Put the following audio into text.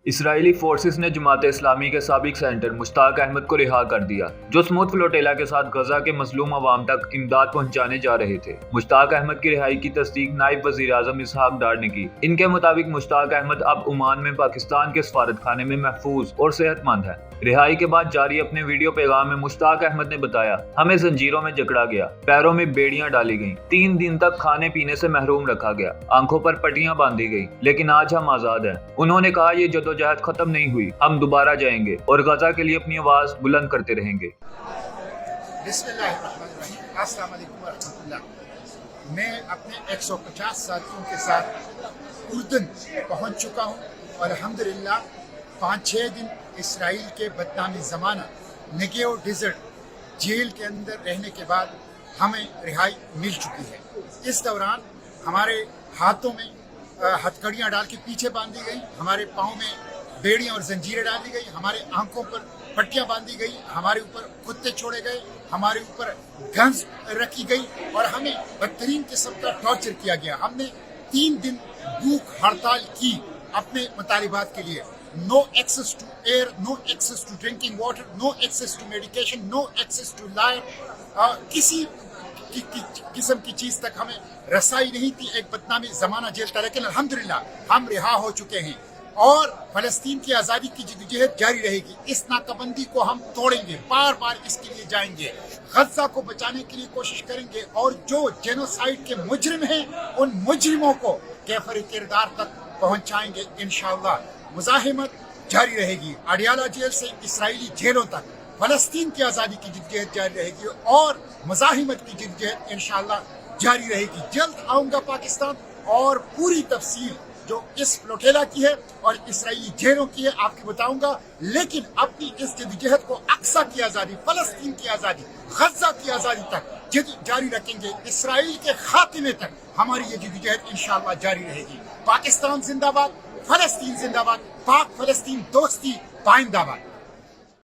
اسرائیلی forces نے جماعت اسلامی کے سابق سینٹر مشتاق احمد کو رہا کر دیا، جو سموتھ فلوٹیلا کے ساتھ غزہ کے مظلوم عوام تک امداد پہنچانے جا رہے تھے۔ مشتاق احمد کی رہائی کی تصدیق نائب وزیر اعظم اسحاق ڈار نے کی۔ ان کے مطابق مشتاق احمد اب عمان میں پاکستان کے سفارت خانے میں محفوظ اور صحت مند ہے۔ رہائی کے بعد جاری اپنے ویڈیو پیغام میں مشتاق احمد نے بتایا، ہمیں زنجیروں میں جکڑا گیا، پیروں میں بیڑیاں ڈالی گئیں، 3 دن تک کھانے پینے سے محروم رکھا گیا، آنکھوں پر پٹیاں باندھی گئی، لیکن آج ہم آزاد ہیں۔ انہوں نے کہا یہ جدوجہد ختم نہیں ہوئی، ہم دوبارہ جائیں گے اور غزہ کے لیے اپنی آواز بلند کرتے رہیں گے۔ بسم اللہ الرحمن الرحیم۔ السلام علیکم ورحمۃ اللہ۔ میں اپنے 150 ساتھیوں کے ساتھ اردن پہنچ چکا ہوں اور الحمدللہ 5-6 دن اسرائیل کے بدنامی زمانہ نگیو ڈیزرٹ جیل کے اندر رہنے کے بعد ہمیں رہائی مل چکی ہے۔ اس دوران ہمارے ہاتھوں میں ہتھکڑیاں ڈال کے پیچھے باندھی گئی، ہمارے پاؤں میں بیڑیاں اور زنجیریں ڈالی گئی، ہمارے آنکھوں پر پٹیاں باندھی گئی، ہمارے اوپر کتے چھوڑے گئے، ہمارے اوپر گنز رکھی گئی اور ہمیں بدترین قسم کا ٹارچر کیا گیا۔ ہم نے 3 دن بھوک ہڑتال کی اپنے مطالبات کے لیے۔ No access to air, no access to drinking water, no access to medication, no access to light, کسی قسم کی چیز تک ہمیں رسائی نہیں تھی۔ ایک بدنامی زمانہ جیل تھا، لیکن الحمدللہ ہم رہا ہو چکے ہیں اور فلسطین کی آزادی کی جدوجہد جاری رہے گی۔ اس ناکہ بندی کو ہم توڑیں گے، بار بار اس کے لیے جائیں گے، غزہ کو بچانے کے لیے کوشش کریں گے اور جو جینوسائیڈ کے مجرم ہیں ان مجرموں کو کیفر کردار تک پہنچائیں گے انشاءاللہ۔ مزاحمت جاری رہے گی، اڈیالہ جیل سے اسرائیلی جیلوں تک فلسطین کی آزادی کی جدوجہد جاری رہے گی اور مزاحمت کی جدوجہد انشاءاللہ جاری رہے گی۔ جلد آؤں گا پاکستان اور پوری تفصیل جو اس فلوٹیلا کی ہے اور اسرائیلی جیلوں کی ہے آپ کو بتاؤں گا، لیکن اپنی اس جدوجہد کو اقصی کی آزادی، فلسطین کی آزادی، غزہ کی آزادی تک جاری رکھیں گے۔ اسرائیل کے خاتمے تک ہماری یہ جدوجہد انشاءاللہ جاری رہے گی۔ پاکستان زندہ باد، فلسطین زندہ باد، پاک فلسطین دوستی پائندہ باد۔